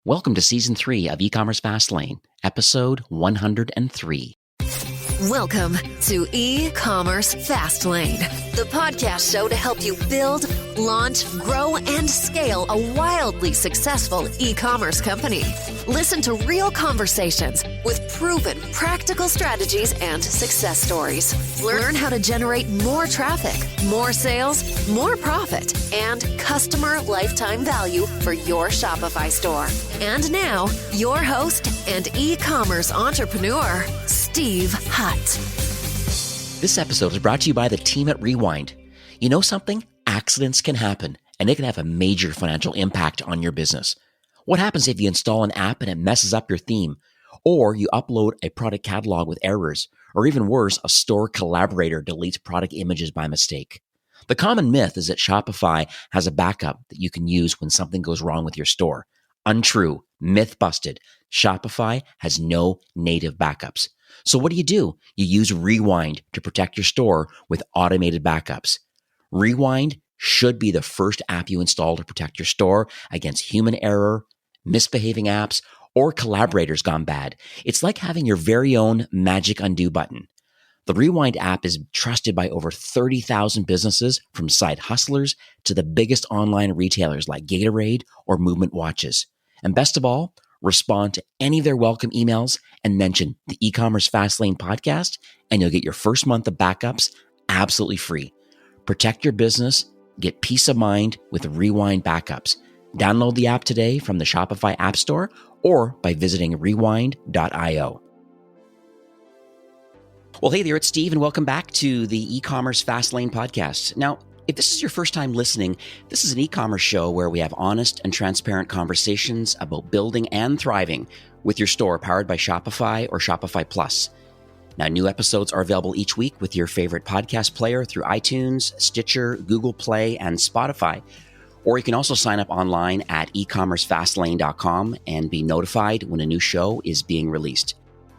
Welcome to Season 3 of E-Commerce Fastlane, Episode 103. Welcome to E-Commerce Fastlane, the podcast show to help you build, launch, grow, and scale a wildly successful e-commerce company. Listen to real conversations with proven practical strategies and success stories. Learn how to generate more traffic, more sales, more profit, and customer lifetime value for your Shopify store. And now, your host and e-commerce entrepreneur, Steve Hutt. This episode is brought to you by the team at Rewind. You know something? Accidents can happen, and they can have a major financial impact on your business. What happens if you install an app and it messes up your theme? Or you upload a product catalog with errors? Or even worse, a store collaborator deletes product images by mistake? The common myth is that Shopify has a backup that you can use when something goes wrong with your store. Untrue. Myth busted. Shopify has no native backups. So what do? You use Rewind to protect your store with automated backups. Rewind should be the first app you install to protect your store against human error, misbehaving apps, or collaborators gone bad. It's like having your very own magic undo button. The Rewind app is trusted by over 30,000 businesses, from side hustlers to the biggest online retailers like Gatorade or Movement Watches. And best of all, respond to any of their welcome emails and mention the E-Commerce Fastlane podcast, and you'll get your first month of backups absolutely free. Protect your business, get peace of mind with Rewind backups. Download the app today from the Shopify App Store or by visiting rewind.io. Well, hey there, it's Steve, and welcome back to the E-Commerce Fastlane podcast. Now, if this is your first time listening, this is an e-commerce show where we have honest and transparent conversations about building and thriving with your store powered by Shopify or Shopify Plus. Now, new episodes are available each week with your favorite podcast player through iTunes, Stitcher, Google Play, and Spotify. Or you can also sign up online at ecommercefastlane.com and be notified when a new show is being released.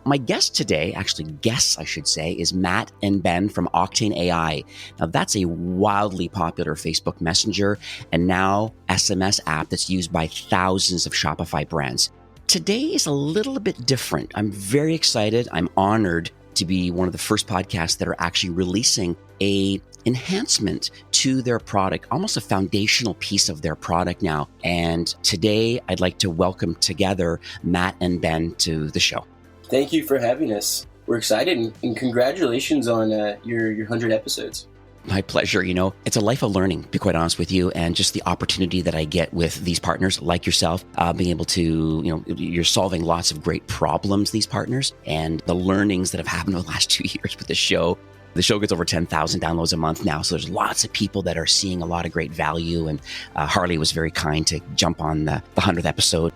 My guest today, is Matt and Ben from Octane AI. Now, that's a wildly popular Facebook Messenger and now SMS app that's used by thousands of Shopify brands. Today is a little bit different. I'm very excited. I'm honored to be one of the first podcasts that are actually releasing a enhancement to their product, almost a foundational piece of their product now. And today, I'd like to welcome together Matt and Ben to the show. Thank you for having us. We're excited, and congratulations on your 100 episodes. My pleasure. You know, it's a life of learning, to be quite honest with you, and just the opportunity that I get with these partners like yourself, being able to, you're solving lots of great problems, these partners, and the learnings that have happened over the last 2 years with the show. The show gets over 10,000 downloads a month now, so there's lots of people that are seeing a lot of great value, and Harley was very kind to jump on the 100th episode.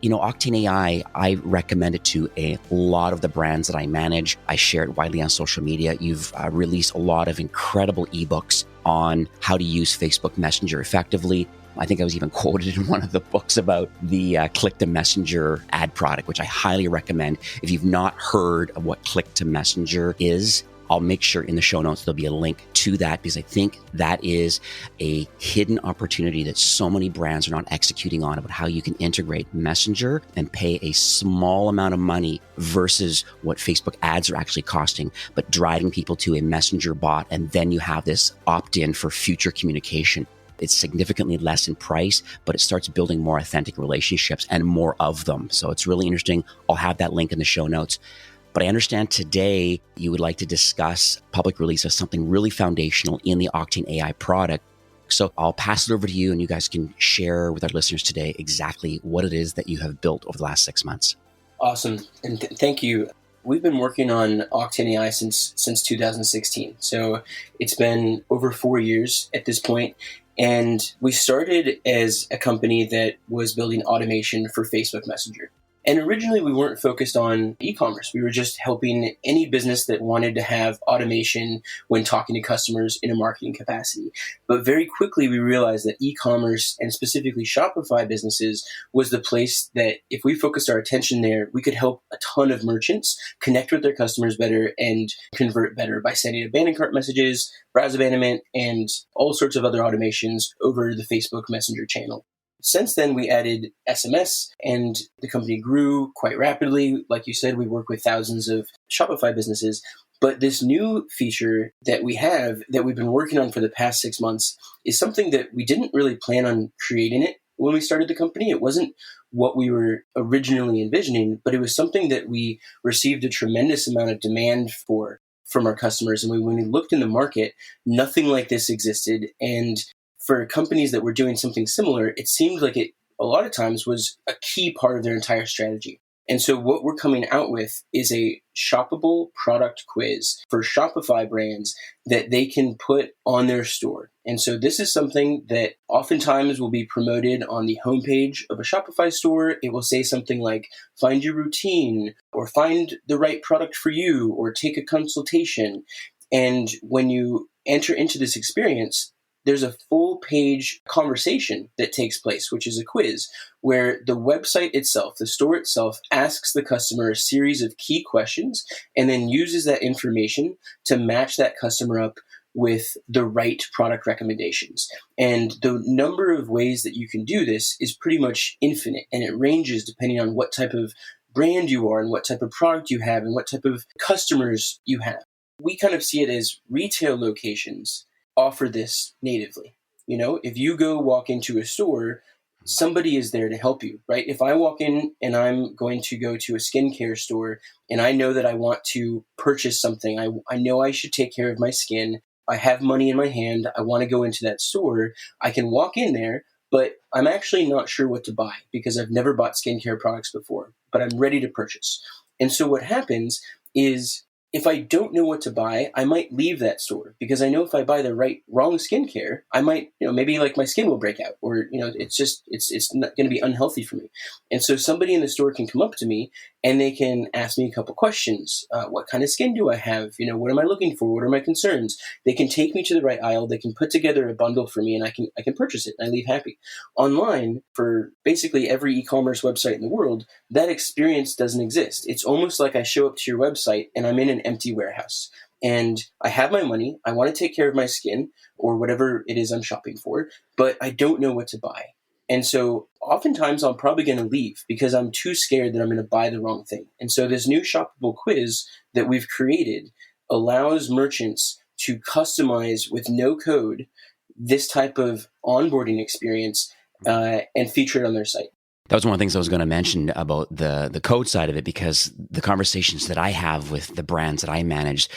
You know, Octane AI, I recommend it to a lot of the brands that I manage. I share it widely on social media. You've released a lot of incredible ebooks on how to use Facebook Messenger effectively. I think I was even quoted in one of the books about the Click to Messenger ad product, which I highly recommend. If you've not heard of what Click to Messenger is, I'll make sure in the show notes there'll be a link to that, because I think that is a hidden opportunity that so many brands are not executing on, about how you can integrate Messenger and pay a small amount of money versus what Facebook ads are actually costing, but driving people to a Messenger bot, and then you have this opt-in for future communication. It's significantly less in price, but it starts building more authentic relationships and more of them. So it's really interesting. I'll have that link in the show notes. But I understand today you would like to discuss public release of something really foundational in the Octane AI product. So I'll pass it over to you, and you guys can share with our listeners today exactly what it is that you have built over the last 6 months. Awesome. And thank you. We've been working on Octane AI since 2016. So it's been over 4 years at this point. And we started as a company that was building automation for Facebook Messenger. And originally, we weren't focused on e-commerce. We were just helping any business that wanted to have automation when talking to customers in a marketing capacity. But very quickly, we realized that e-commerce, and specifically Shopify businesses, was the place that if we focused our attention there, we could help a ton of merchants connect with their customers better and convert better by sending abandoned cart messages, browse abandonment, and all sorts of other automations over the Facebook Messenger channel. Since then, we added SMS and the company grew quite rapidly. Like you said, we work with thousands of Shopify businesses. But this new feature that we have that we've been working on for the past 6 months is something that we didn't really plan on creating it when we started the company. It wasn't what we were originally envisioning, but it was something that we received a tremendous amount of demand for from our customers. And when we looked in the market, nothing like this existed. And for companies that were doing something similar, it seemed like it a lot of times was a key part of their entire strategy. And so what we're coming out with is a shoppable product quiz for Shopify brands that they can put on their store. And so this is something that oftentimes will be promoted on the homepage of a Shopify store. It will say something like, find your routine, or find the right product for you, or take a consultation. And when you enter into this experience, there's a full page conversation that takes place, which is a quiz, where the website itself, the store itself, asks the customer a series of key questions and then uses that information to match that customer up with the right product recommendations. And the number of ways that you can do this is pretty much infinite, and it ranges depending on what type of brand you are and what type of product you have and what type of customers you have. We kind of see it as retail locations offer this natively. You know, if you go walk into a store, somebody is there to help you, right? If I walk in and I'm going to go to a skincare store and I know that I want to purchase something, I know I should take care of my skin, I have money in my hand, I want to go into that store, I can walk in there, but I'm actually not sure what to buy because I've never bought skincare products before, but I'm ready to purchase. And so what happens is, if I don't know what to buy, I might leave that store because I know if I buy the wrong skincare, I might, maybe like my skin will break out, or, it's not going to be unhealthy for me. And so somebody in the store can come up to me and they can ask me a couple questions. What kind of skin do I have? What am I looking for? What are my concerns? They can take me to the right aisle. They can put together a bundle for me and I can purchase it and I leave happy. Online, for basically every e-commerce website in the world, that experience doesn't exist. It's almost like I show up to your website and I'm in an empty warehouse and I have my money. I want to take care of my skin or whatever it is I'm shopping for, but I don't know what to buy. And so oftentimes I'm probably going to leave because I'm too scared that I'm going to buy the wrong thing. And so this new shoppable quiz that we've created allows merchants to customize with no code this type of onboarding experience and feature it on their site. That was one of the things I was going to mention about the code side of it, because the conversations that I have with the brands that I manage,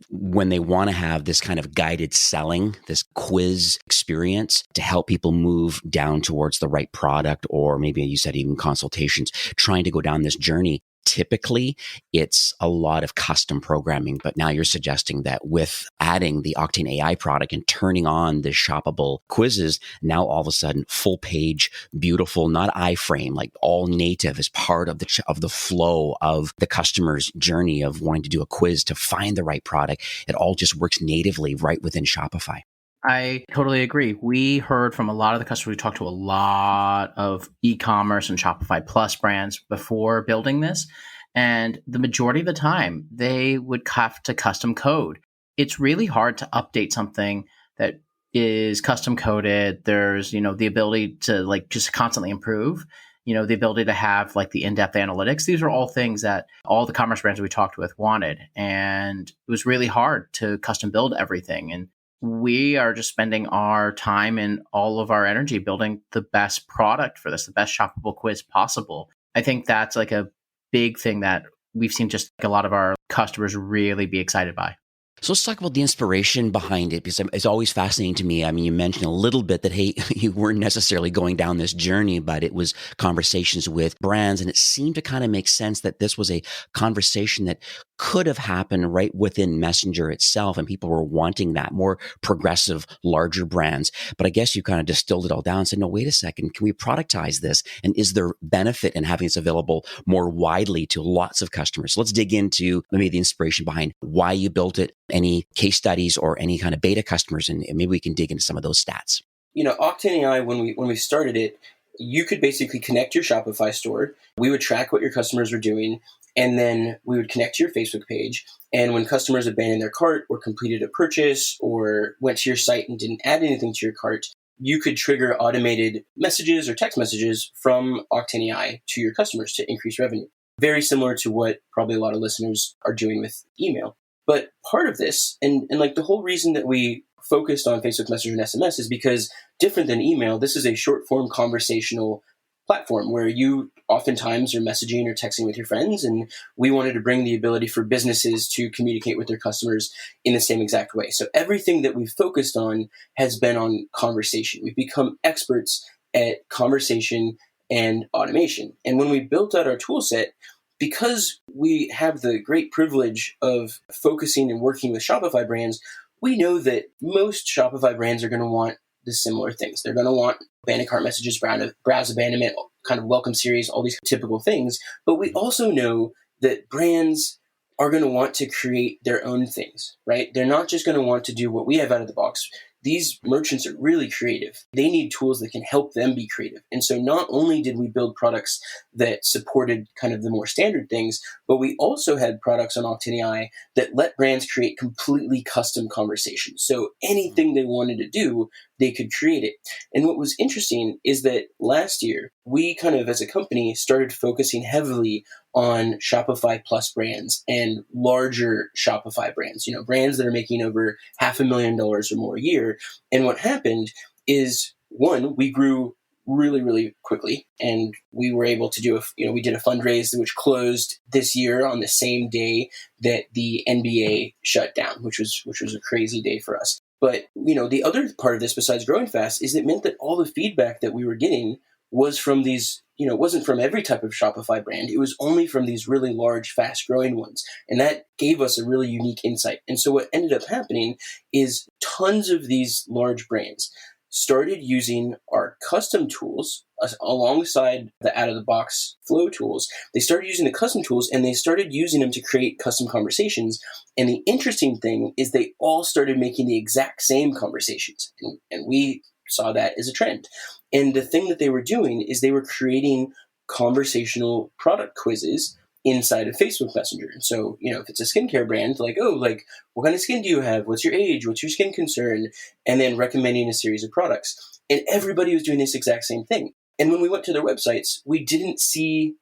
when they want to have this kind of guided selling, this quiz experience to help people move down towards the right product, or maybe you said even consultations, trying to go down this journey, typically it's a lot of custom programming. But now you're suggesting that with adding the Octane AI product and turning on the shoppable quizzes, now all of a sudden full page, beautiful, not iframe, like all native as part of the flow of the customer's journey of wanting to do a quiz to find the right product. It all just works natively right within Shopify. I totally agree. We heard from a lot of the customers. We talked to a lot of e-commerce and Shopify Plus brands before building this. And the majority of the time, they would have to custom code. It's really hard to update something that is custom coded. There's, the ability to just constantly improve, the ability to have the in-depth analytics. These are all things that all the commerce brands we talked with wanted. And it was really hard to custom build everything. And we are just spending our time and all of our energy building the best product for this, the best shoppable quiz possible. I think that's a big thing that we've seen just a lot of our customers really be excited by. So let's talk about the inspiration behind it, because it's always fascinating to me. I mean, you mentioned a little bit that, hey, you weren't necessarily going down this journey, but it was conversations with brands. And it seemed to kind of make sense that this was a conversation that could have happened right within Messenger itself. And people were wanting that, more progressive, larger brands. But I guess you kind of distilled it all down and said, no, wait a second, can we productize this? And is there benefit in having this available more widely to lots of customers? So let's dig into maybe the inspiration behind why you built it, any case studies or any kind of beta customers, and maybe we can dig into some of those stats. Octane AI, when we started it, you could basically connect your Shopify store. We would track what your customers were doing, and then we would connect to your Facebook page. And when customers abandoned their cart or completed a purchase or went to your site and didn't add anything to your cart, you could trigger automated messages or text messages from Octane AI to your customers to increase revenue. Very similar to what probably a lot of listeners are doing with email. But part of this, and like the whole reason that we focused on Facebook Messenger and SMS is because different than email, this is a short form conversational platform where you oftentimes are messaging or texting with your friends. And we wanted to bring the ability for businesses to communicate with their customers in the same exact way. So everything that we've focused on has been on conversation. We've become experts at conversation and automation. And when we built out our tool set, because we have the great privilege of focusing and working with Shopify brands, we know that most Shopify brands are going to want the similar things. They're going to want abandoned cart messages, browse abandonment, kind of welcome series, all these typical things. But we also know that brands are going to want to create their own things, right? They're not just going to want to do what we have out of the box. These merchants are really creative. They need tools that can help them be creative. And so not only did we build products that supported kind of the more standard things, but we also had products on Octane AI that let brands create completely custom conversations. So anything they wanted to do, they could create it. And what was interesting is that last year, we kind of as a company started focusing heavily on Shopify Plus brands and larger Shopify brands, brands that are making over $500,000 or more a year. And what happened is, one, we grew really, really quickly, and we were able to we did a fundraise which closed this year on the same day that the NBA shut down, which was a crazy day for us. But, the other part of this besides growing fast is it meant that all the feedback that we were getting was from these, it wasn't from every type of Shopify brand. It was only from these really large, fast growing ones. And that gave us a really unique insight. And so what ended up happening is tons of these large brands started using our custom tools alongside the out-of-the-box flow tools. They started using the custom tools and they started using them to create custom conversations. And the interesting thing is they all started making the exact same conversations. And we saw that as a trend. And the thing that they were doing is they were creating conversational product quizzes inside of Facebook Messenger. And so, if it's a skincare brand, what kind of skin do you have? What's your age? What's your skin concern? And then recommending a series of products. And everybody was doing this exact same thing. And when we went to their websites, we didn't see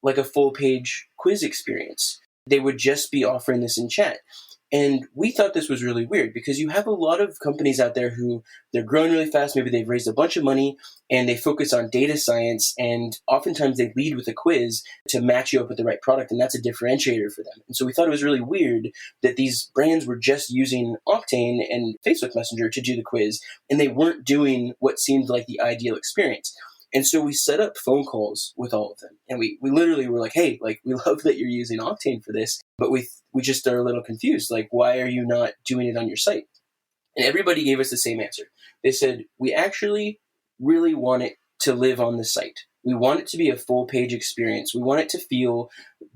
like a full page quiz experience. They would just be offering this in chat. And we thought this was really weird because you have a lot of companies out there who they're growing really fast. Maybe they've raised a bunch of money and they focus on data science. And oftentimes they lead with a quiz to match you up with the right product. And that's a differentiator for them. And so we thought it was really weird that these brands were just using Octane and Facebook Messenger to do the quiz. And they weren't doing what seemed like the ideal experience. And so we set up phone calls with all of them. And we literally were like, hey, we love that you're using Octane for this, but we just are a little confused. Why are you not doing it on your site? And everybody gave us the same answer. They said, we actually really want it to live on the site. We want it to be a full page experience. We want it to feel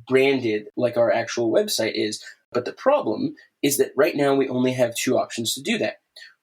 branded like our actual website is. But the problem is that right now we only have two options to do that.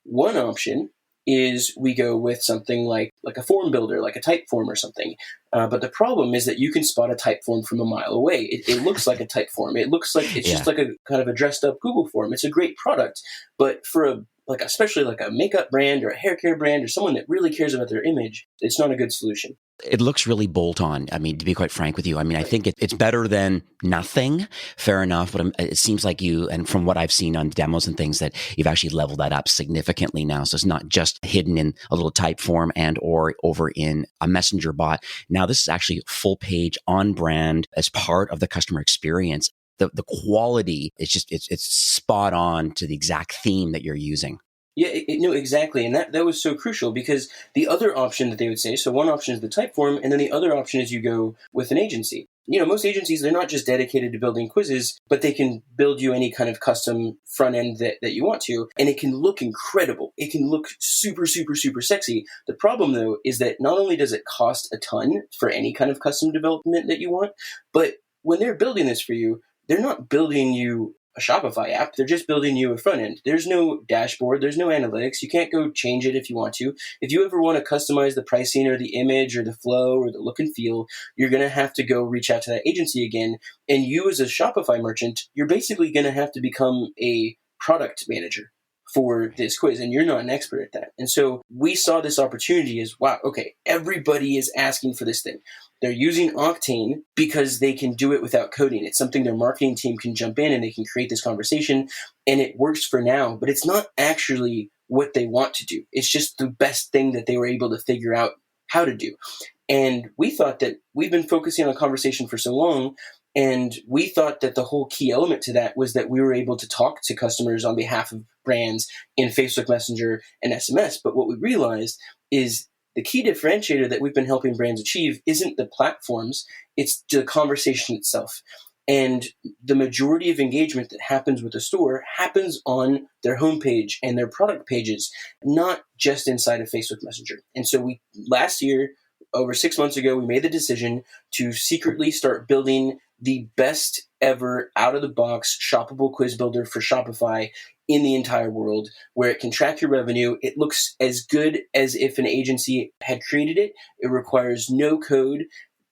One option is we go with something like a form builder, like a type form or something. But the problem is that you can spot a type form from a mile away. It looks like a type form. It looks like it's just like a kind of a dressed up Google form. It's a great product, but for especially a makeup brand or a hair care brand or someone that really cares about their image, it's not a good solution. It looks really bolt on. I mean, to be quite frank with you, I think it's better than nothing. Fair enough. But it seems like you, and from what I've seen on demos and things, that you've actually leveled that up significantly now. So it's not just hidden in a little type form and or over in a messenger bot. Now this is actually full page on brand as part of the customer experience. The quality is just, it's spot on to the exact theme that you're using. Yeah, no, exactly. And that was so crucial because the other option that they would say, so one option is the type form, and then the other option is you go with an agency. Most agencies, they're not just dedicated to building quizzes, but they can build you any kind of custom front end that you want to, and it can look incredible. It can look super, super, super sexy. The problem, though, is that not only does it cost a ton for any kind of custom development that you want, but when they're building this for you, they're not building you a Shopify app. They're just building you a front end. There's no dashboard. There's no analytics. You can't go change it if you want to. If you ever want to customize the pricing or the image or the flow or the look and feel, you're going to have to go reach out to that agency again. And you as a Shopify merchant, you're basically going to have to become a product manager for this quiz, and you're not an expert at that. And so we saw this opportunity as, wow, okay, everybody is asking for this thing. They're using Octane because they can do it without coding. It's something their marketing team can jump in and they can create this conversation, and it works for now, but it's not actually what they want to do. It's just the best thing that they were able to figure out how to do. And we thought that we've been focusing on conversation for so long, and we thought that the whole key element to that was that we were able to talk to customers on behalf of brands in Facebook Messenger and SMS. But what we realized is the key differentiator that we've been helping brands achieve isn't the platforms, it's the conversation itself. And the majority of engagement that happens with a store happens on their homepage and their product pages, not just inside of Facebook Messenger. And so last year, over 6 months ago, we made the decision to secretly start building the best ever out-of-the-box shoppable quiz builder for Shopify in the entire world, where it can track your revenue. It looks as good as if an agency had created it. It requires no code.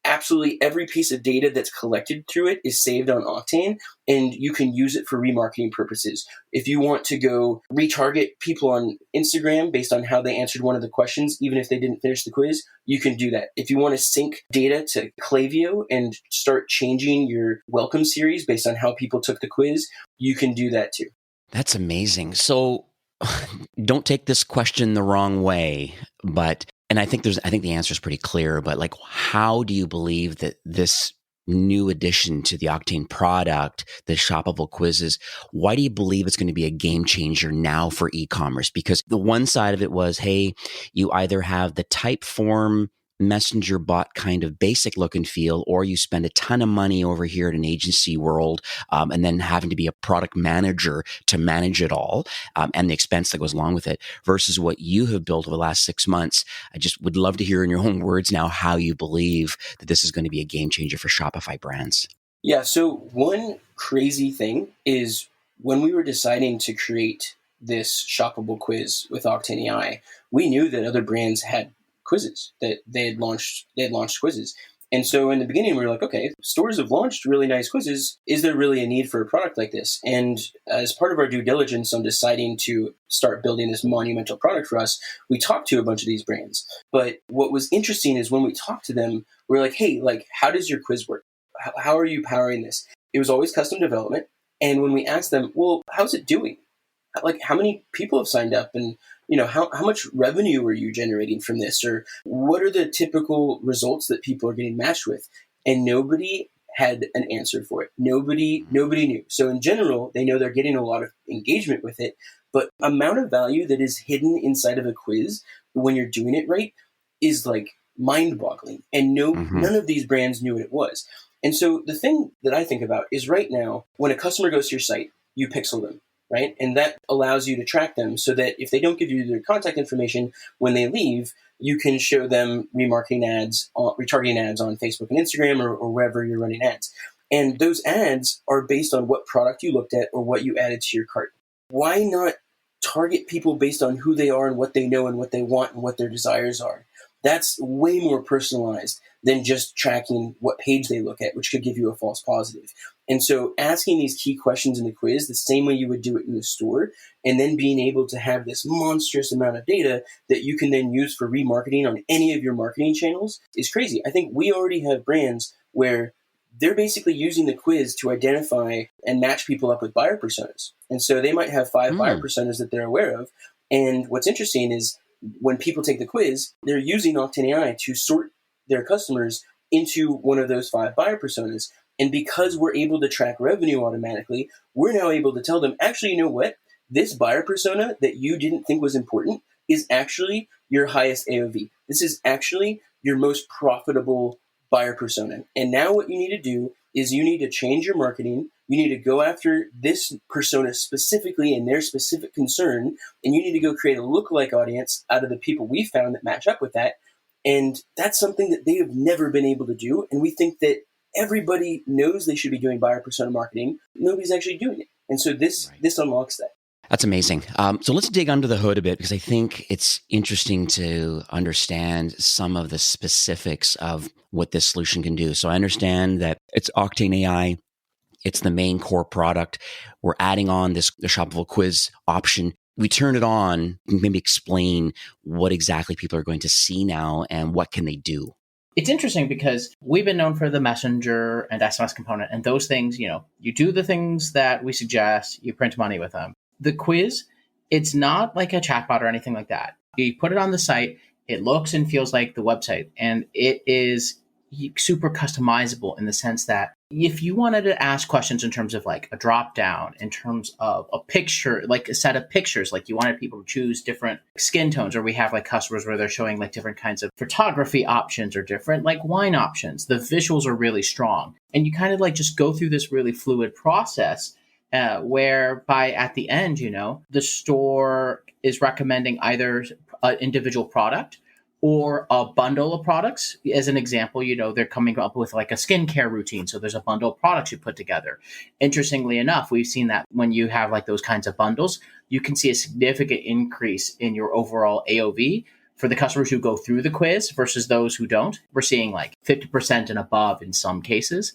Absolutely every piece of data that's collected through it is saved on Octane, and you can use it for remarketing purposes. If you want to go retarget people on Instagram based on how they answered one of the questions, even if they didn't finish the quiz, you can do that. If you want to sync data to Klaviyo and start changing your welcome series based on how people took the quiz, you can do that too. That's amazing. So don't take this question the wrong way, and I think the answer is pretty clear, but like, how do you believe that this new addition to the Octane product, the shoppable quizzes, why do you believe it's going to be a game changer now for e-commerce? Because the one side of it was, hey, you either have the type form messenger bot kind of basic look and feel, or you spend a ton of money over here at an agency world, and then having to be a product manager to manage it all, and the expense that goes along with it, versus what you have built over the last 6 months. I just would love to hear in your own words now how you believe that this is going to be a game changer for Shopify brands. Yeah, so one crazy thing is when we were deciding to create this shoppable quiz with Octane AI, we knew that other brands had quizzes, that they had launched quizzes. And so in the beginning, we were like, okay, stores have launched really nice quizzes. Is there really a need for a product like this? And as part of our due diligence on deciding to start building this monumental product for us, we talked to a bunch of these brands. But what was interesting is when we talked to them, we were like, hey, like, how does your quiz work? How are you powering this? It was always custom development. And when we asked them, well, how's it doing? Like, how many people have signed up, and how much revenue are you generating from this, or what are the typical results that people are getting matched with? And nobody had an answer for it. Nobody knew. So in general, they know they're getting a lot of engagement with it, but amount of value that is hidden inside of a quiz when you're doing it right is like mind-boggling. And none of these brands knew what it was. And so the thing that I think about is right now, when a customer goes to your site, you pixel them. Right? And that allows you to track them so that if they don't give you their contact information when they leave, you can show them retargeting ads on Facebook and Instagram or wherever you're running ads. And those ads are based on what product you looked at or what you added to your cart. Why not target people based on who they are and what they know and what they want and what their desires are? That's way more personalized than just tracking what page they look at, which could give you a false positive. And so asking these key questions in the quiz the same way you would do it in the store, and then being able to have this monstrous amount of data that you can then use for remarketing on any of your marketing channels is crazy. I think we already have brands where they're basically using the quiz to identify and match people up with buyer personas. And so they might have 5 buyer personas that they're aware of. And what's interesting is when people take the quiz, they're using Octane AI to sort their customers into one of those 5 buyer personas. And because we're able to track revenue automatically, we're now able to tell them, actually, you know what? This buyer persona that you didn't think was important is actually your highest AOV. This is actually your most profitable buyer persona. And now what you need to do is you need to change your marketing. You need to go after this persona specifically and their specific concern. And you need to go create a lookalike audience out of the people we found that match up with that. And that's something that they have never been able to do. And we think that everybody knows they should be doing buyer persona marketing. Nobody's actually doing it. And so this unlocks that. That's amazing. So let's dig under the hood a bit, because I think it's interesting to understand some of the specifics of what this solution can do. So I understand that it's Octane AI. It's the main core product. We're adding on the shoppable quiz option. we turn it on, maybe explain what exactly people are going to see now and what can they do. It's interesting because we've been known for the messenger and SMS component and those things, you do the things that we suggest, you print money with them. The quiz, it's not like a chatbot or anything like that. You put it on the site, it looks and feels like the website, and it is super customizable in the sense that if you wanted to ask questions in terms of like a drop down, in terms of a picture, like a set of pictures, like you wanted people to choose different skin tones, or we have like customers where they're showing like different kinds of photography options or different like wine options. The visuals are really strong. And you kind of like just go through this really fluid process whereby at the end, the store is recommending either an individual product or a bundle of products. As an example, they're coming up with like a skincare routine. So there's a bundle of products you put together. Interestingly enough, we've seen that when you have like those kinds of bundles, you can see a significant increase in your overall AOV for the customers who go through the quiz versus those who don't. We're seeing like 50% and above in some cases.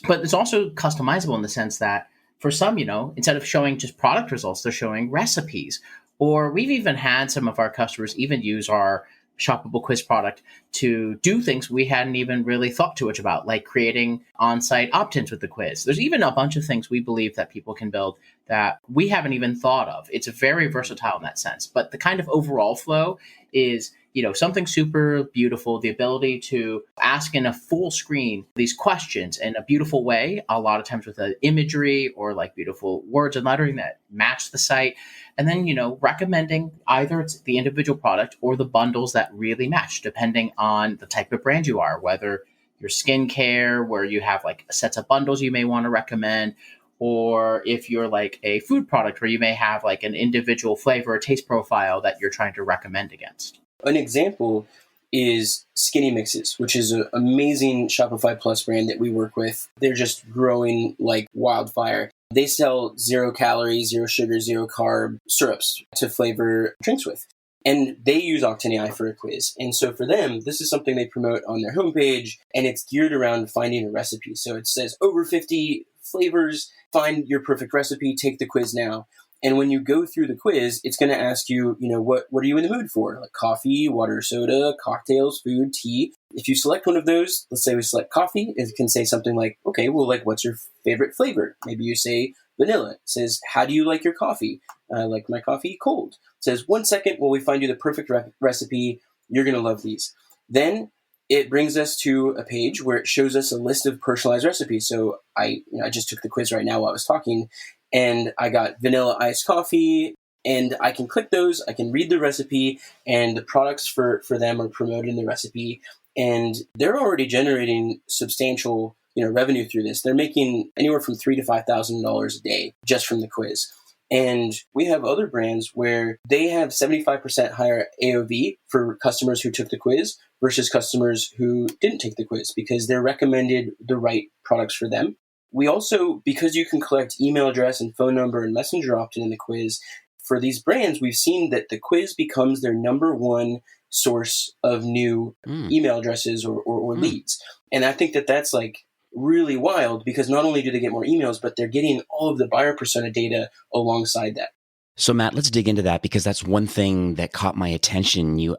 But it's also customizable in the sense that for some, instead of showing just product results, they're showing recipes. Or we've even had some of our customers even use our shoppable quiz product to do things we hadn't even really thought too much about, like creating on-site opt-ins with the quiz. There's even a bunch of things we believe that people can build that we haven't even thought of. It's very versatile in that sense. But the kind of overall flow is, something super beautiful, the ability to ask in a full screen these questions in a beautiful way, a lot of times with the imagery or like beautiful words and lettering that match the site. And then, recommending either it's the individual product or the bundles that really match, depending on the type of brand you are, whether you're skincare, where you have like sets of bundles you may want to recommend, or if you're like a food product where you may have like an individual flavor or taste profile that you're trying to recommend against. An example is Skinny Mixes, which is an amazing Shopify Plus brand that we work with. They're just growing like wildfire. They sell 0 calories, 0 sugar, 0 carb syrups to flavor drinks with. And they use Octane AI for a quiz. And so for them, this is something they promote on their homepage, and it's geared around finding a recipe. So it says over 50 flavors, find your perfect recipe, take the quiz now. And when you go through the quiz, it's going to ask you, what are you in the mood for? Like coffee, water, soda, cocktails, food, tea. If you select one of those, let's say we select coffee, it can say something like, okay, well, like, what's your favorite flavor? Maybe you say vanilla. It says, how do you like your coffee? I like my coffee cold. It says, 1 second while we find you the perfect recipe. You're going to love these. Then it brings us to a page where it shows us a list of personalized recipes. So I just took the quiz right now while I was talking, and I got vanilla iced coffee, and I can click those. I can read the recipe, and the products for them are promoted in the recipe, and they're already generating substantial revenue through this. They're making anywhere from $3,000 to $5,000 a day just from the quiz. And we have other brands where they have 75% higher AOV for customers who took the quiz versus customers who didn't take the quiz because they're recommended the right products for them. We also, because you can collect email address and phone number and messenger opt-in in the quiz, for these brands, we've seen that the quiz becomes their number one source of new email addresses or leads. And I think that that's like really wild because not only do they get more emails, but they're getting all of the buyer persona data alongside that. So Matt, let's dig into that because that's one thing that caught my attention. You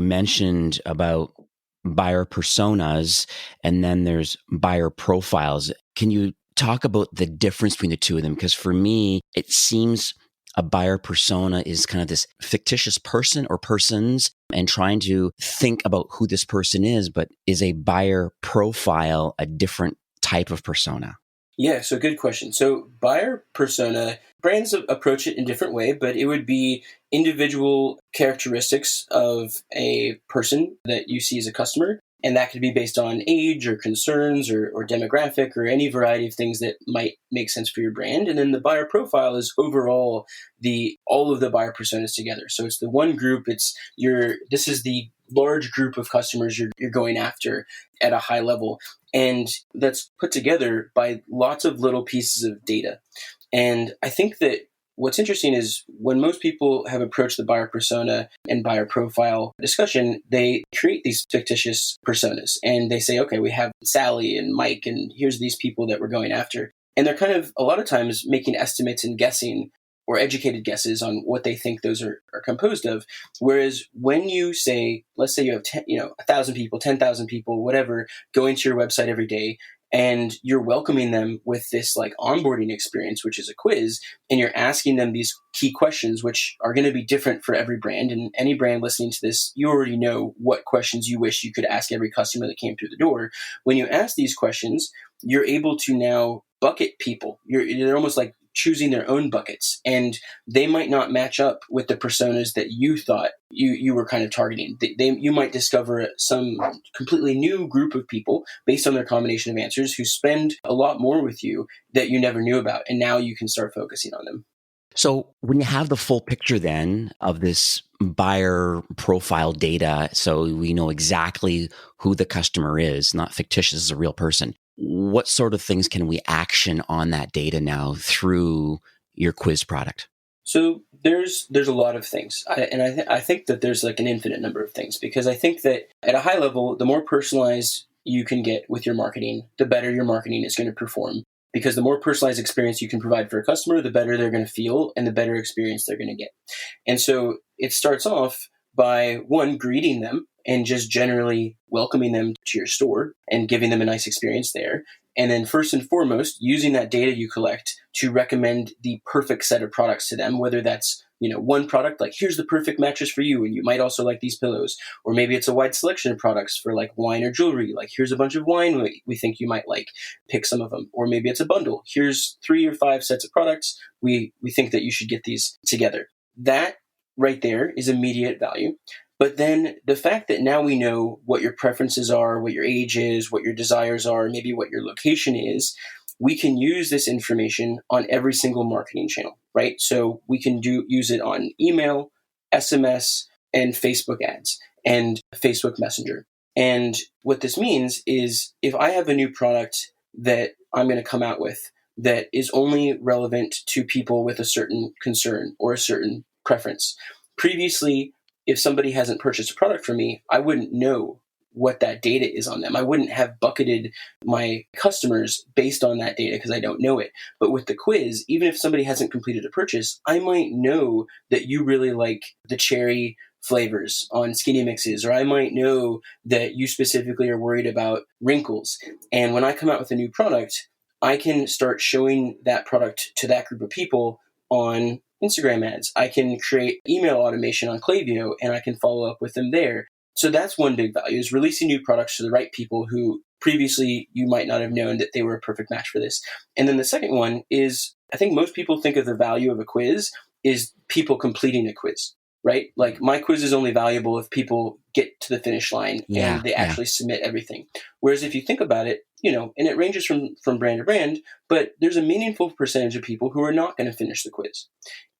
mentioned about buyer personas and then there's buyer profiles. Can you talk about the difference between the two of them? Because for me, it seems a buyer persona is kind of this fictitious person or persons and trying to think about who this person is, but is a buyer profile a different type of persona? Yeah, so good question. So buyer persona, brands approach it in a different way, but it would be individual characteristics of a person that you see as a customer. And that could be based on age or concerns or demographic or any variety of things that might make sense for your brand. And then the buyer profile is overall all of the buyer personas together. So it's the one group, this is the large group of customers you're going after at a high level. And that's put together by lots of little pieces of data. And I think that what's interesting is when most people have approached the buyer persona and buyer profile discussion, they create these fictitious personas and they say, okay, we have Sally and Mike, and here's these people that we're going after. And they're kind of a lot of times making estimates and guessing or educated guesses on what they think those are composed of. Whereas when you say, let's say you have 1,000 people, 10,000 people, whatever, going to your website every day, and you're welcoming them with this like onboarding experience, which is a quiz, and you're asking them these key questions, which are going to be different for every brand. And any brand listening to this, you already know what questions you wish you could ask every customer that came through the door. When you ask these questions, you're able to now bucket people. They're almost like choosing their own buckets, and they might not match up with the personas that you thought you were kind of targeting. You might discover some completely new group of people based on their combination of answers who spend a lot more with you that you never knew about, and now you can start focusing on them. So when you have the full picture then of this buyer profile data, so we know exactly who the customer is, not fictitious as a real person, what sort of things can we action on that data now through your quiz product? So there's a lot of things. I think that there's like an infinite number of things, because I think that at a high level, the more personalized you can get with your marketing, the better your marketing is going to perform. Because the more personalized experience you can provide for a customer, the better they're going to feel and the better experience they're going to get. And so it starts off by, one, greeting them and just generally welcoming them to your store and giving them a nice experience there. And then first and foremost, using that data you collect to recommend the perfect set of products to them, whether that's one product, like here's the perfect mattress for you, and you might also like these pillows. Or maybe it's a wide selection of products for like wine or jewelry, like here's a bunch of wine we think you might like, pick some of them. Or maybe it's a bundle. Here's 3 or 5 sets of products. We think that you should get these together. That right there is immediate value. But then the fact that now we know what your preferences are, what your age is, what your desires are, maybe what your location is, we can use this information on every single marketing channel, right? So we can use it on email, SMS, and Facebook ads, and Facebook Messenger. And what this means is if I have a new product that I'm going to come out with that is only relevant to people with a certain concern or a certain preference. Previously, if somebody hasn't purchased a product from me, I wouldn't know what that data is on them. I wouldn't have bucketed my customers based on that data because I don't know it. But with the quiz, even if somebody hasn't completed a purchase, I might know that you really like the cherry flavors on skinny mixes, or I might know that you specifically are worried about wrinkles. And when I come out with a new product, I can start showing that product to that group of people on Instagram ads. I can create email automation on Klaviyo, and I can follow up with them there. So that's one big value, is releasing new products to the right people who previously you might not have known that they were a perfect match for this. And then the second one is, I think most people think of the value of a quiz is people completing a quiz, right? Like my quiz is only valuable if people get to the finish line and they actually submit everything. Whereas if you think about it, and it ranges from brand to brand, but there's a meaningful percentage of people who are not going to finish the quiz.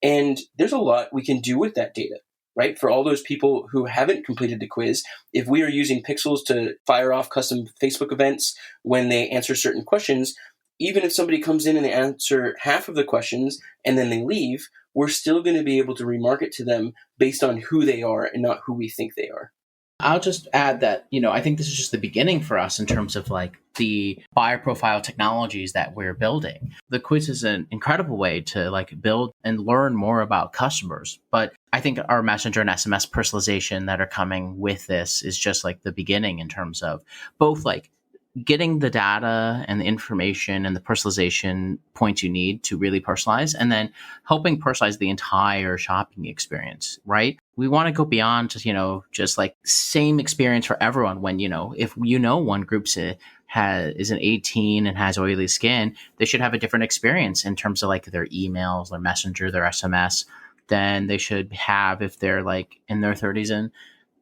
And there's a lot we can do with that data, right? For all those people who haven't completed the quiz, if we are using pixels to fire off custom Facebook events when they answer certain questions, even if somebody comes in and they answer half of the questions and then they leave, we're still going to be able to remarket to them based on who they are and not who we think they are. I'll just add that, I think this is just the beginning for us in terms of like the buyer profile technologies that we're building. The quiz is an incredible way to like build and learn more about customers. But I think our messenger and SMS personalization that are coming with this is just like the beginning in terms of both like getting the data and the information and the personalization points you need to really personalize, and then helping personalize the entire shopping experience, right? We want to go beyond just, just like same experience for everyone when, if one group is an 18 and has oily skin, they should have a different experience in terms of like their emails, their messenger, their SMS than they should have if they're like in their 30s and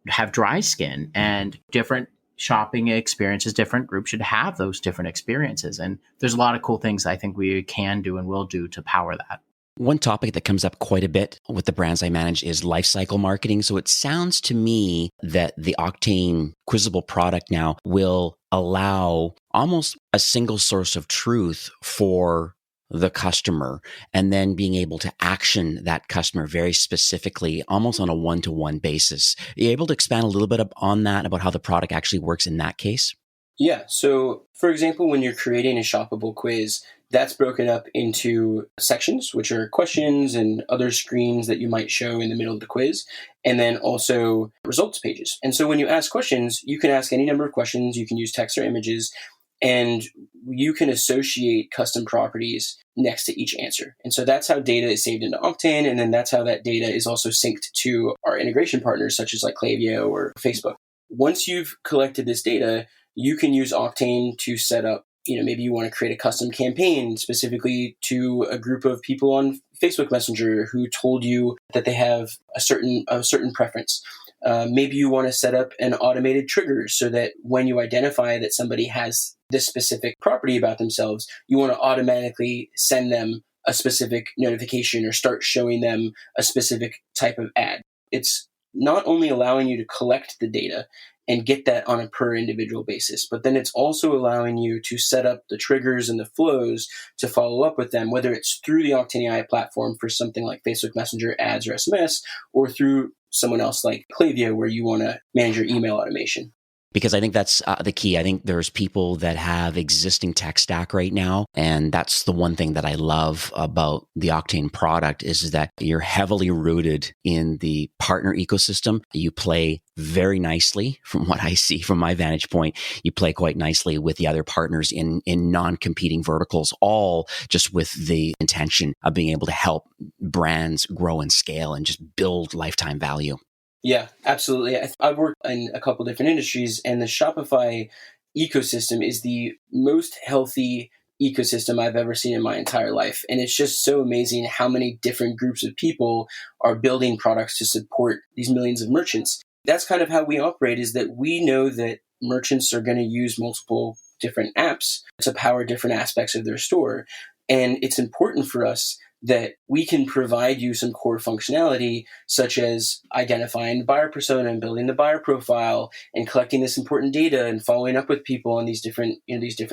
have dry skin. And different shopping experiences, different groups should have those different experiences. And there's a lot of cool things I think we can do and will do to power that. One topic that comes up quite a bit with the brands I manage is lifecycle marketing. So it sounds to me that the Octane quizzable product now will allow almost a single source of truth for the customer, and then being able to action that customer very specifically, almost on a one-to-one basis. Are you able to expand a little bit on that, about how the product actually works in that case? Yeah. So for example, when you're creating a shoppable quiz, That's broken up into sections, which are questions and other screens that you might show in the middle of the quiz, and then also results pages. And so when you ask questions, you can ask any number of questions. You can use text or images, and you can associate custom properties next to each answer. And so that's how data is saved into Octane, and then that's how that data is also synced to our integration partners, such as like Klaviyo or Facebook. Once you've collected this data, you can use Octane to set up, maybe you want to create a custom campaign specifically to a group of people on Facebook Messenger who told you that they have a certain preference. Maybe you want to set up an automated trigger so that when you identify that somebody has this specific property about themselves, you want to automatically send them a specific notification or start showing them a specific type of ad. It's not only allowing you to collect the data and get that on a per individual basis, but then it's also allowing you to set up the triggers and the flows to follow up with them, whether it's through the Octane AI platform for something like Facebook Messenger ads or SMS, or through someone else like Klaviyo where you want to manage your email automation. Because I think that's the key. I think there's people that have existing tech stack right now. And that's the one thing that I love about the Octane product is that you're heavily rooted in the partner ecosystem. You play very nicely from what I see from my vantage point. You play quite nicely with the other partners in non-competing verticals, all just with the intention of being able to help brands grow and scale and just build lifetime value. Yeah, absolutely. I've worked in a couple different industries, and the Shopify ecosystem is the most healthy ecosystem I've ever seen in my entire life. And it's just so amazing how many different groups of people are building products to support these millions of merchants. That's kind of how we operate, is that we know that merchants are going to use multiple different apps to power different aspects of their store. And it's important for us that we can provide you some core functionality, such as identifying the buyer persona and building the buyer profile and collecting this important data and following up with people on these different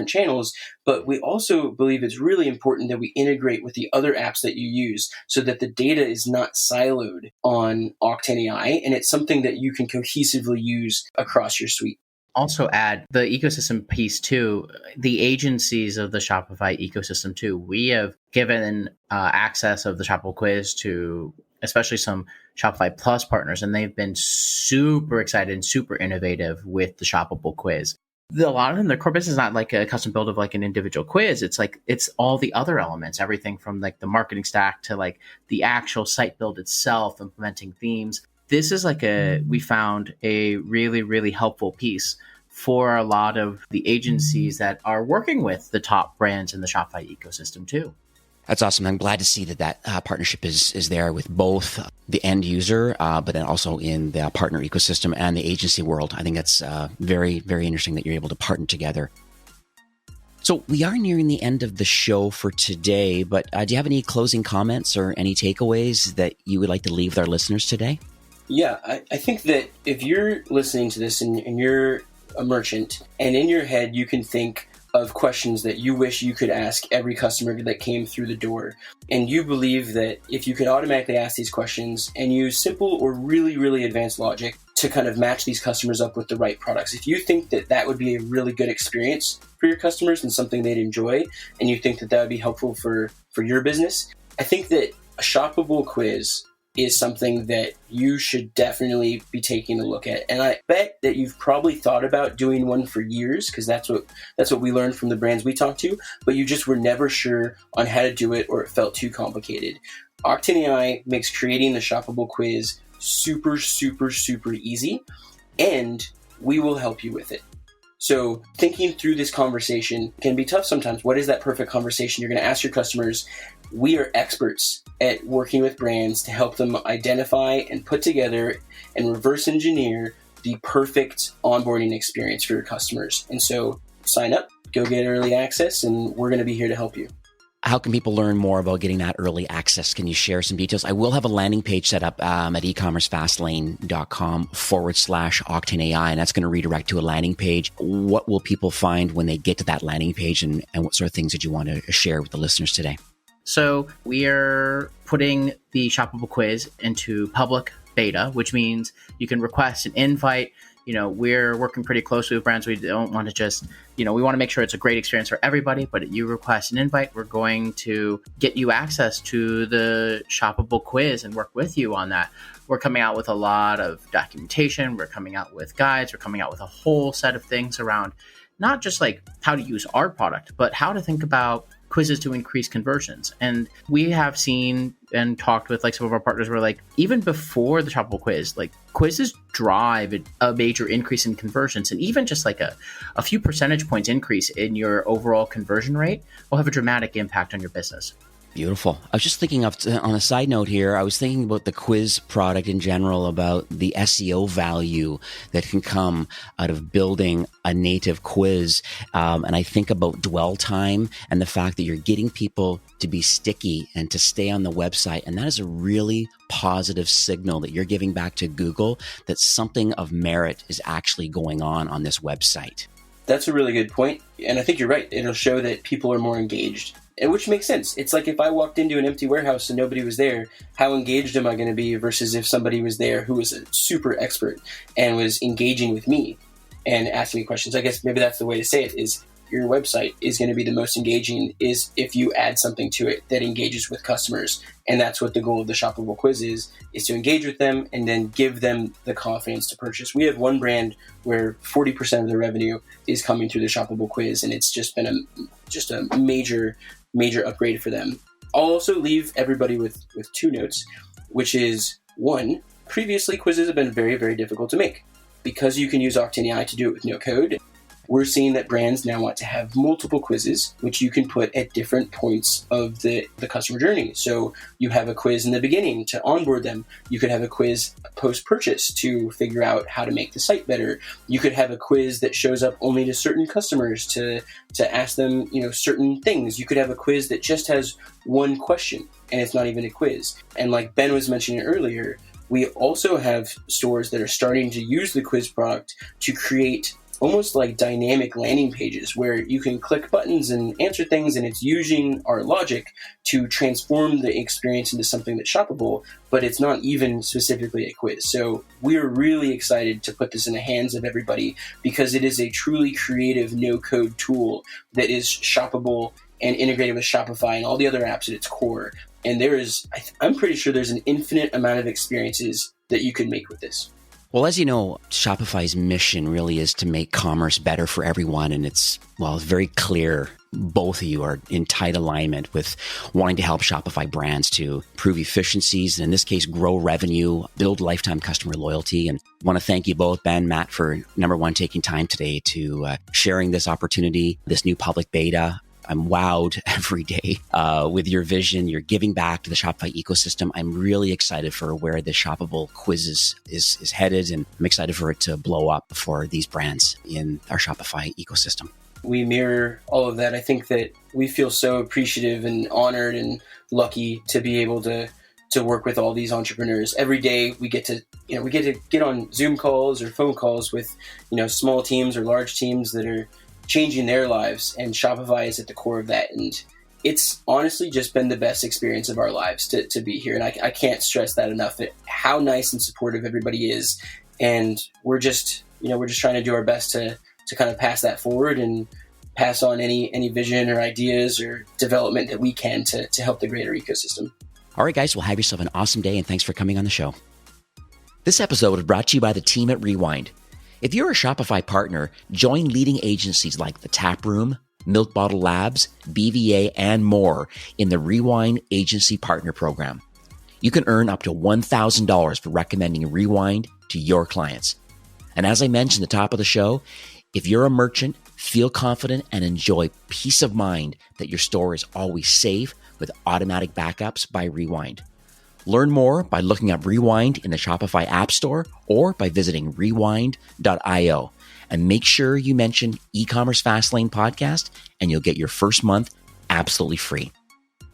channels. But we also believe it's really important that we integrate with the other apps that you use so that the data is not siloed on Octane AI, and it's something that you can cohesively use across your suite. Also add the ecosystem piece too, the agencies of the Shopify ecosystem too. We have given access of the Shoppable Quiz to especially some Shopify Plus partners, and they've been super excited and super innovative with the Shoppable Quiz. A lot of them, their core business is not like a custom build of like an individual quiz. It's all the other elements, everything from like the marketing stack to like the actual site build itself, implementing themes. This is we found a really, really helpful piece for a lot of the agencies that are working with the top brands in the Shopify ecosystem too. That's awesome. I'm glad to see that partnership is there with both the end user, but then also in the partner ecosystem and the agency world. I think that's very, very interesting that you're able to partner together. So we are nearing the end of the show for today, but do you have any closing comments or any takeaways that you would like to leave with our listeners today? Yeah, I think that if you're listening to this and you're a merchant, and in your head you can think of questions that you wish you could ask every customer that came through the door, and you believe that if you could automatically ask these questions and use simple or really, really advanced logic to kind of match these customers up with the right products, if you think that that would be a really good experience for your customers and something they'd enjoy, and you think that that would be helpful for your business, I think that a shoppable quiz is something that you should definitely be taking a look at. And I bet that you've probably thought about doing one for years, because that's what we learned from the brands we talked to, but you just were never sure on how to do it, or it felt too complicated. Octane AI makes creating the shoppable quiz super, super, super easy, and we will help you with it. So thinking through this conversation can be tough sometimes. What is that perfect conversation you're going to ask your customers? We are experts at working with brands to help them identify and put together and reverse engineer the perfect onboarding experience for your customers. And so sign up, go get early access, and we're going to be here to help you. How can people learn more about getting that early access? Can you share some details? I will have a landing page set up at ecommercefastlane.com/Octane AI, and that's going to redirect to a landing page. What will people find when they get to that landing page, and what sort of things did you want to share with the listeners today? So we are putting the shoppable quiz into public beta, which means you can request an invite. we're working pretty closely with brands. We don't want to just, we want to make sure it's a great experience for everybody, but you request an invite, we're going to get you access to the shoppable quiz and work with you on that. We're coming out with a lot of documentation. We're coming out with guides. We're coming out with a whole set of things around not just like how to use our product, but how to think about quizzes to increase conversions. And we have seen and talked with like some of our partners where like even before the shoppable quiz, like quizzes drive a major increase in conversions, and even just like a few percentage points increase in your overall conversion rate will have a dramatic impact on your business. Beautiful. I was just thinking of, on a side note here, I was thinking about the quiz product in general, about the SEO value that can come out of building a native quiz. And I think about dwell time and the fact that you're getting people to be sticky and to stay on the website. And that is a really positive signal that you're giving back to Google that something of merit is actually going on this website. That's a really good point. And I think you're right. It'll show that people are more engaged. And which makes sense. It's like if I walked into an empty warehouse and nobody was there, how engaged am I going to be versus if somebody was there who was a super expert and was engaging with me and asking me questions. I guess maybe that's the way to say it, is your website is going to be the most engaging is if you add something to it that engages with customers. And that's what the goal of the shoppable quiz is to engage with them and then give them the confidence to purchase. We have one brand where 40% of their revenue is coming through the shoppable quiz, and it's just been a major upgrade for them. I'll also leave everybody with two notes, which is one, previously quizzes have been very, very difficult to make. Because you can use Octane AI to do it with no code, we're seeing that brands now want to have multiple quizzes, which you can put at different points of the customer journey. So you have a quiz in the beginning to onboard them. You could have a quiz post-purchase to figure out how to make the site better. You could have a quiz that shows up only to certain customers to ask them, certain things. You could have a quiz that just has one question and it's not even a quiz. And like Ben was mentioning earlier, we also have stores that are starting to use the quiz product to create almost like dynamic landing pages where you can click buttons and answer things, and it's using our logic to transform the experience into something that's shoppable, but it's not even specifically a quiz. So we're really excited to put this in the hands of everybody because it is a truly creative no-code tool that is shoppable and integrated with Shopify and all the other apps at its core. And I'm pretty sure there's an infinite amount of experiences that you can make with this. Well, as you know, Shopify's mission really is to make commerce better for everyone. And it's very clear both of you are in tight alignment with wanting to help Shopify brands to improve efficiencies, and in this case, grow revenue, build lifetime customer loyalty. And I want to thank you both, Ben, Matt, for number one, taking time today to sharing this opportunity, this new public beta. I'm wowed every day with your vision. You're giving back to the Shopify ecosystem. I'm really excited for where the shoppable quiz is headed, and I'm excited for it to blow up for these brands in our Shopify ecosystem. We mirror all of that. I think that we feel so appreciative and honored and lucky to be able to work with all these entrepreneurs. Every day we get to get on Zoom calls or phone calls with small teams or large teams that are changing their lives, and Shopify is at the core of that. And it's honestly just been the best experience of our lives to be here. And I can't stress that enough, how nice and supportive everybody is. And we're just trying to do our best to kind of pass that forward and pass on any vision or ideas or development that we can to help the greater ecosystem. All right, guys, well, have yourself an awesome day, and thanks for coming on the show. This episode is brought to you by the team at Rewind. If you're a Shopify partner, join leading agencies like The Tap Room, Milk Bottle Labs, BVA, and more in the Rewind Agency Partner Program. You can earn up to $1,000 for recommending Rewind to your clients. And as I mentioned at the top of the show, if you're a merchant, feel confident and enjoy peace of mind that your store is always safe with automatic backups by Rewind. Learn more by looking up Rewind in the Shopify App Store or by visiting rewind.io. And make sure you mention E-commerce Fastlane podcast, and you'll get your first month absolutely free.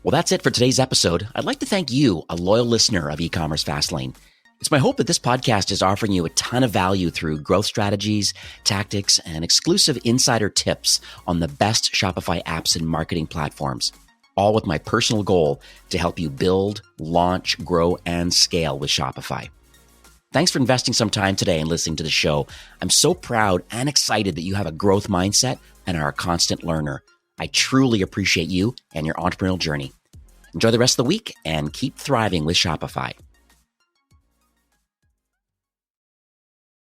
Well, that's it for today's episode. I'd like to thank you, a loyal listener of E-commerce Fastlane. It's my hope that this podcast is offering you a ton of value through growth strategies, tactics, and exclusive insider tips on the best Shopify apps and marketing platforms, all with my personal goal to help you build, launch, grow, and scale with Shopify. Thanks for investing some time today and listening to the show. I'm so proud and excited that you have a growth mindset and are a constant learner. I truly appreciate you and your entrepreneurial journey. Enjoy the rest of the week and keep thriving with Shopify.